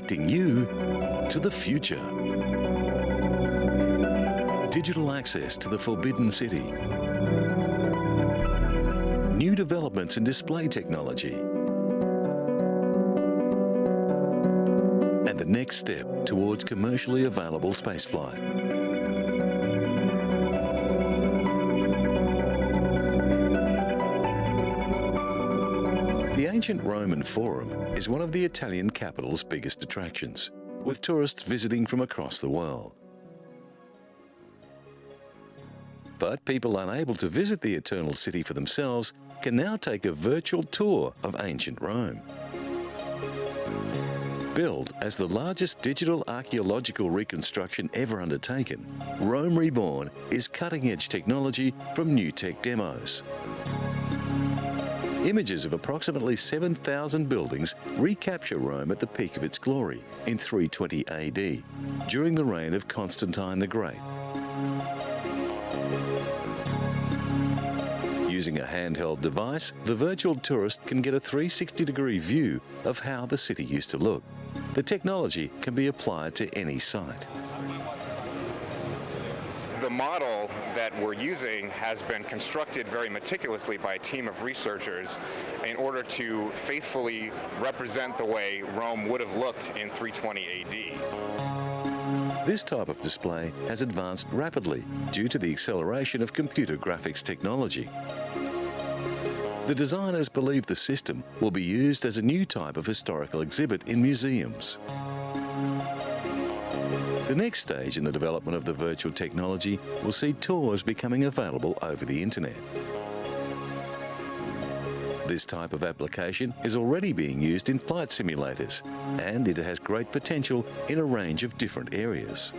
connecting you to the future. Digital access to the Forbidden City. New developments in display technology. And the next step towards commercially available spaceflight. The ancient Roman Forum is one of the Italian capital's biggest attractions, with tourists visiting from across the world. But people unable to visit the Eternal City for themselves can now take a virtual tour of ancient Rome. Billed as the largest digital archaeological reconstruction ever undertaken, Rome Reborn is cutting-edge technology from new tech demos. Images of approximately 7,000 buildings recapture Rome at the peak of its glory in 320 AD, during the reign of Constantine the Great. Using a handheld device, the virtual tourist can get a 360-degree view of how the city used to look. The technology can be applied to any site. The model that we're using has been constructed very meticulously by a team of researchers in order to faithfully represent the way Rome would have looked in 320 AD. This type of display has advanced rapidly due to the acceleration of computer graphics technology. The designers believe the system will be used as a new type of historical exhibit in museums. The next stage in the development of the virtual technology will see tours becoming available over the internet. This type of application is already being used in flight simulators, and it has great potential in a range of different areas.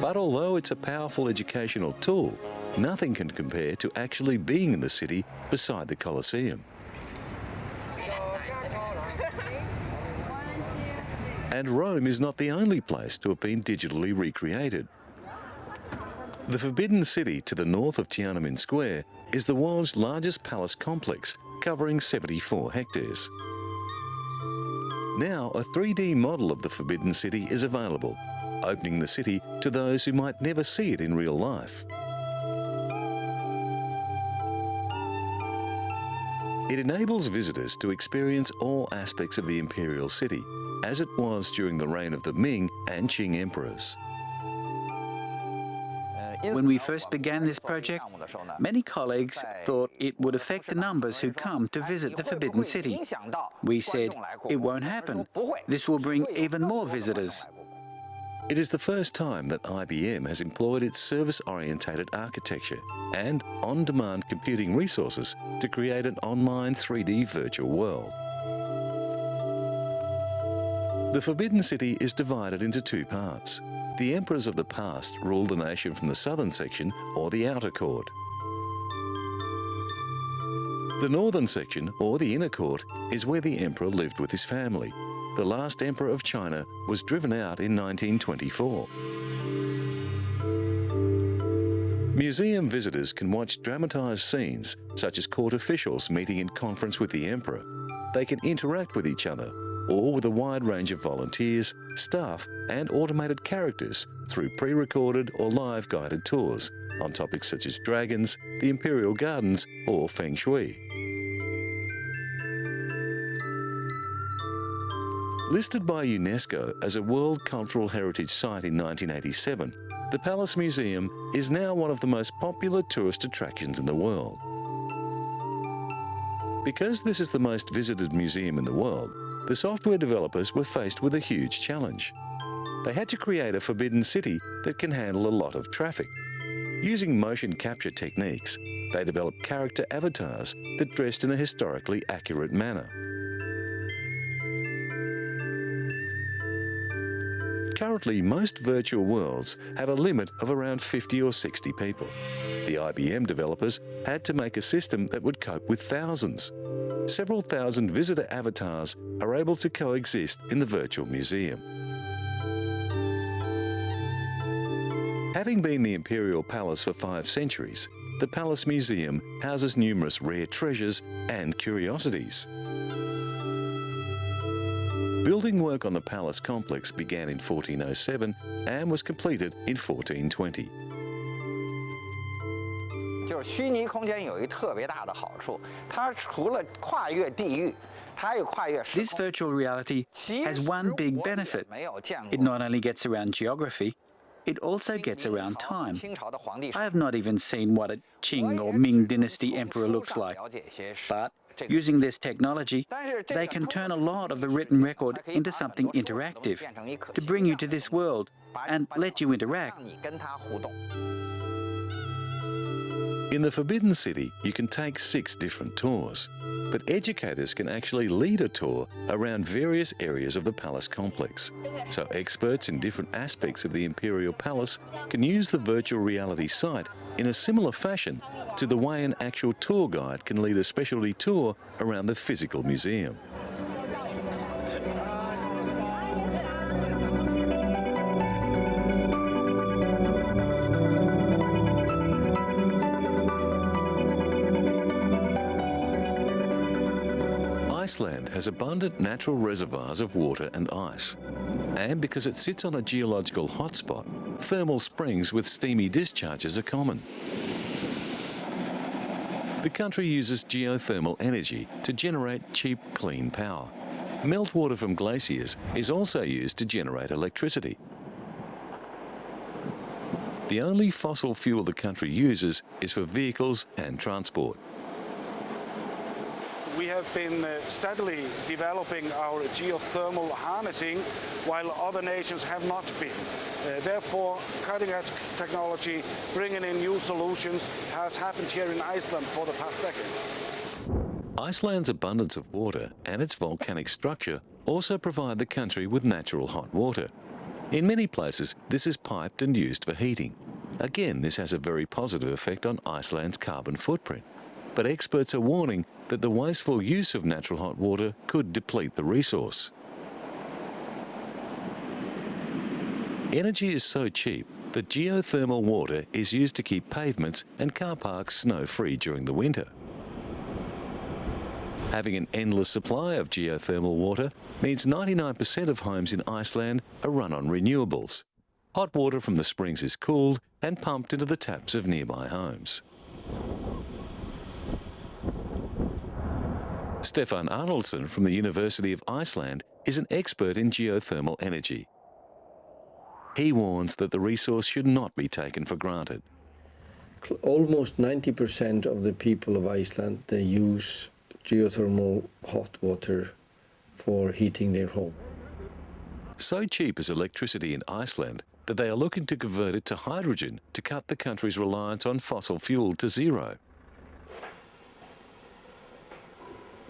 But although it's a powerful educational tool, nothing can compare to actually being in the city beside the Colosseum. And Rome is not the only place to have been digitally recreated. The Forbidden City to the north of Tiananmen Square is the world's largest palace complex, covering 74 hectares. Now, a 3D model of the Forbidden City is available, opening the city to those who might never see it in real life. It enables visitors to experience all aspects of the imperial city, as it was during the reign of the Ming and Qing emperors. When we first began this project, many colleagues thought it would affect the numbers who come to visit the Forbidden City. We said, it won't happen. This will bring even more visitors. It is the first time that IBM has employed its service-orientated architecture and on-demand computing resources to create an online 3D virtual world. The Forbidden City is divided into two parts. The emperors of the past ruled the nation from the southern section or the outer court. The northern section, or the inner court, is where the emperor lived with his family. The last emperor of China was driven out in 1924. Museum visitors can watch dramatized scenes, such as court officials meeting in conference with the emperor. They can interact with each other, or with a wide range of volunteers, staff and automated characters through pre-recorded or live guided tours on topics such as dragons, the imperial gardens or feng shui. Listed by UNESCO as a World Cultural Heritage Site in 1987, the Palace Museum is now one of the most popular tourist attractions in the world. Because this is the most visited museum in the world, the software developers were faced with a huge challenge. They had to create a forbidden city that can handle a lot of traffic. Using motion capture techniques, they developed character avatars that dressed in a historically accurate manner. Currently, most virtual worlds have a limit of around 50 or 60 people. The IBM developers had to make a system that would cope with thousands. Several thousand visitor avatars are able to coexist in the virtual museum. Having been the Imperial Palace for 5 centuries, the Palace Museum houses numerous rare treasures and curiosities. Building work on the palace complex began in 1407 and was completed in 1420. 就是虚拟空间有一特别大的好处，它除了跨越地域，它又跨越时 This 空。 virtual reality has one big benefit. It not only gets around geography, it also gets around time. 清朝的皇帝 I have not even seen what a Qing or Ming dynasty emperor looks like. But using this technology, they can turn a lot of the written record into something interactive to bring you to this world and let you interact. 让你跟他互动。 In the Forbidden City, you can take 6 different tours, but educators can actually lead a tour around various areas of the palace complex. So experts in different aspects of the Imperial Palace can use the virtual reality site in a similar fashion to the way an actual tour guide can lead a specialty tour around the physical museum. Iceland has abundant natural reservoirs of water and ice. And because it sits on a geological hotspot, thermal springs with steamy discharges are common. The country uses geothermal energy to generate cheap, clean power. Meltwater from glaciers is also used to generate electricity. The only fossil fuel the country uses is for vehicles and transport. We have been steadily developing our geothermal harnessing while other nations have not been. Therefore, cutting-edge technology, bringing in new solutions, has happened here in Iceland for the past decades. Iceland's abundance of water and its volcanic structure also provide the country with natural hot water. In many places, this is piped and used for heating. Again, this has a very positive effect on Iceland's carbon footprint. But experts are warning that the wasteful use of natural hot water could deplete the resource. Energy is so cheap that geothermal water is used to keep pavements and car parks snow-free during the winter. Having an endless supply of geothermal water means 99% of homes in Iceland are run on renewables. Hot water from the springs is cooled and pumped into the taps of nearby homes. Stefan Arnoldsson from the University of Iceland is an expert in geothermal energy. He warns that the resource should not be taken for granted. Almost 90% of the people of Iceland, they use geothermal hot water for heating their home. So cheap is electricity in Iceland that they are looking to convert it to hydrogen to cut the country's reliance on fossil fuel to zero.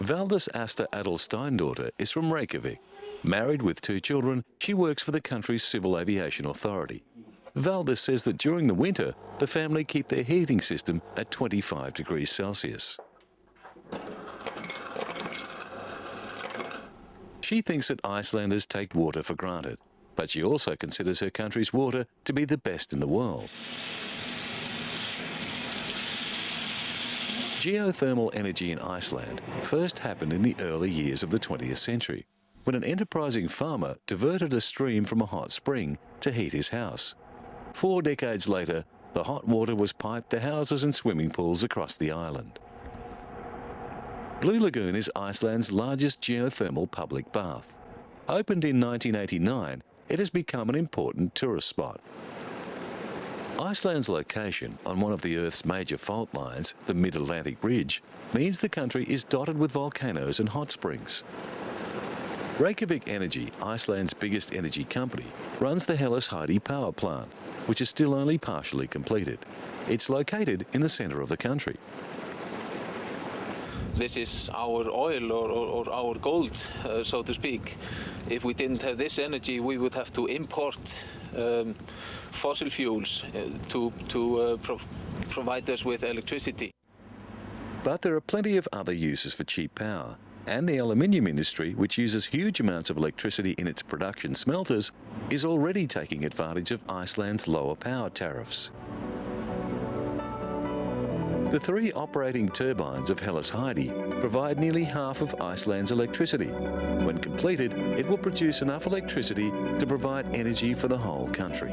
Valdis Asta Adelsteindaughter is from Reykjavik. Married with 2 children, she works for the country's Civil Aviation Authority. Valdis says that during the winter, the family keep their heating system at 25 degrees Celsius. She thinks that Icelanders take water for granted, but she also considers her country's water to be the best in the world. Geothermal energy in Iceland first happened in the early years of the 20th century, when an enterprising farmer diverted a stream from a hot spring to heat his house. 4 decades later, the hot water was piped to houses and swimming pools across the island. Blue Lagoon is Iceland's largest geothermal public bath. Opened in 1989, it has become an important tourist spot. Iceland's location on one of the Earth's major fault lines, the Mid-Atlantic Ridge, means the country is dotted with volcanoes and hot springs. Reykjavik Energy, Iceland's biggest energy company, runs the Hellisheidi power plant, which is still only partially completed. It's located in the centre of the country. This is our oil or our gold, so to speak. If we didn't have this energy, we would have to import fossil fuels to provide us with electricity. But there are plenty of other uses for cheap power, and the aluminium industry, which uses huge amounts of electricity in its production smelters, is already taking advantage of Iceland's lower power tariffs. The 3 operating turbines of Hellas Heidi provide nearly half of Iceland's electricity. When completed, it will produce enough electricity to provide energy for the whole country.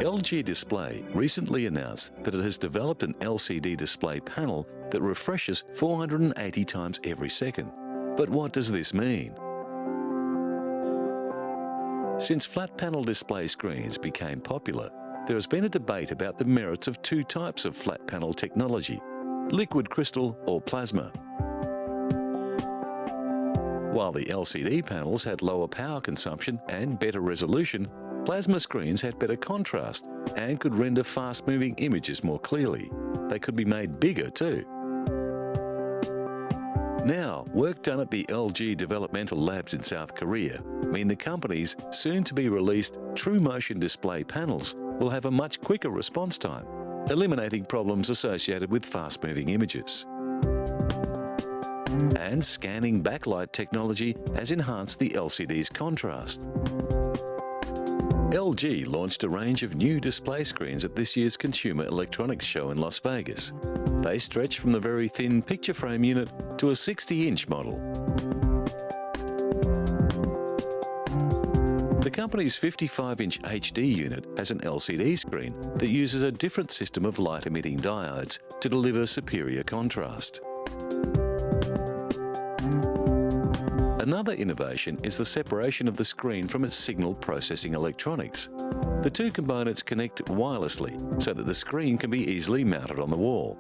LG Display recently announced that it has developed an LCD display panel that refreshes 480 times every second. But what does this mean? Since flat panel display screens became popular, there has been a debate about the merits of 2 types of flat panel technology, liquid crystal or plasma. While the LCD panels had lower power consumption and better resolution, plasma screens had better contrast and could render fast-moving images more clearly. They could be made bigger too. Now, work done at the LG developmental labs in South Korea mean the company's soon-to-be-released True Motion display panels will have a much quicker response time, eliminating problems associated with fast-moving images. And scanning backlight technology has enhanced the LCD's contrast. LG launched a range of new display screens at this year's Consumer Electronics Show in Las Vegas. They stretch from the very thin picture frame unit to a 60-inch model. The company's 55-inch HD unit has an LCD screen that uses a different system of light-emitting diodes to deliver superior contrast. Another innovation is the separation of the screen from its signal processing electronics. The 2 components connect wirelessly so that the screen can be easily mounted on the wall.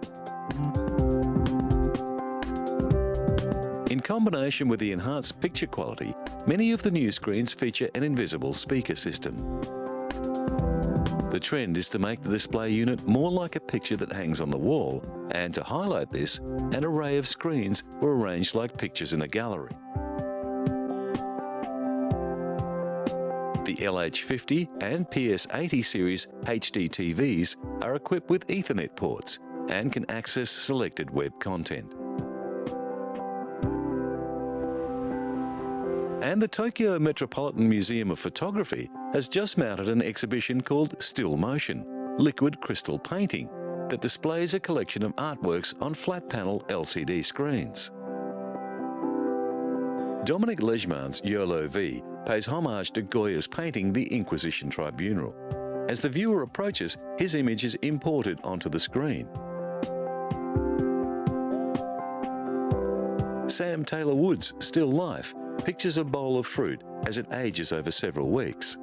In combination with the enhanced picture quality, many of the new screens feature an invisible speaker system. The trend is to make the display unit more like a picture that hangs on the wall, and to highlight this, an array of screens were arranged like pictures in a gallery. The LH50 and PS80 series HD TVs are equipped with Ethernet ports and can access selected web content. And the Tokyo Metropolitan Museum of Photography has just mounted an exhibition called Still Motion, Liquid Crystal Painting, that displays a collection of artworks on flat-panel LCD screens. Dominic Legeman's YOLO V pays homage to Goya's painting The Inquisition Tribunal. As the viewer approaches, his image is imported onto the screen. Sam Taylor Wood's Still Life pictures a bowl of fruit as it ages over several weeks.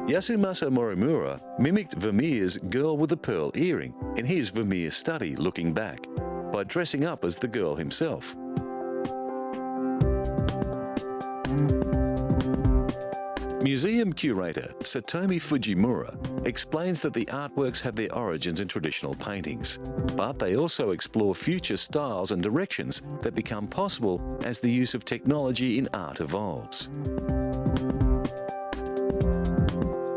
Yasumasa Morimura mimicked Vermeer's Girl with a Pearl Earring in his Vermeer study Looking Back by dressing up as the girl himself. Museum curator Satomi Fujimura explains that the artworks have their origins in traditional paintings, but they also explore future styles and directions that become possible as the use of technology in art evolves.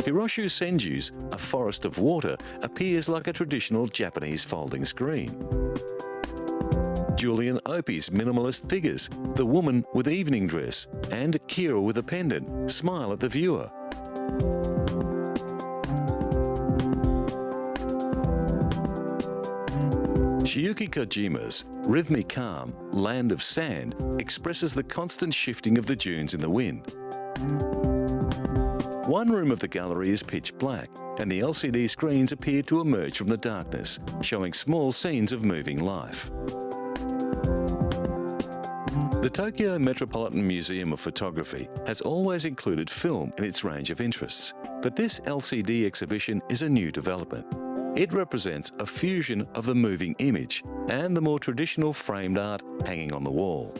Hiroshu Senju's A Forest of Water appears like a traditional Japanese folding screen. Julian Opie's minimalist figures, the woman with evening dress and Kira with a pendant, smile at the viewer. Shiyuki Kojima's rhythmic calm, Land of Sand expresses the constant shifting of the dunes in the wind. One room of the gallery is pitch black, and the LCD screens appear to emerge from the darkness, showing small scenes of moving life. The Tokyo Metropolitan Museum of Photography has always included film in its range of interests, but this LCD exhibition is a new development. It represents a fusion of the moving image and the more traditional framed art hanging on the wall.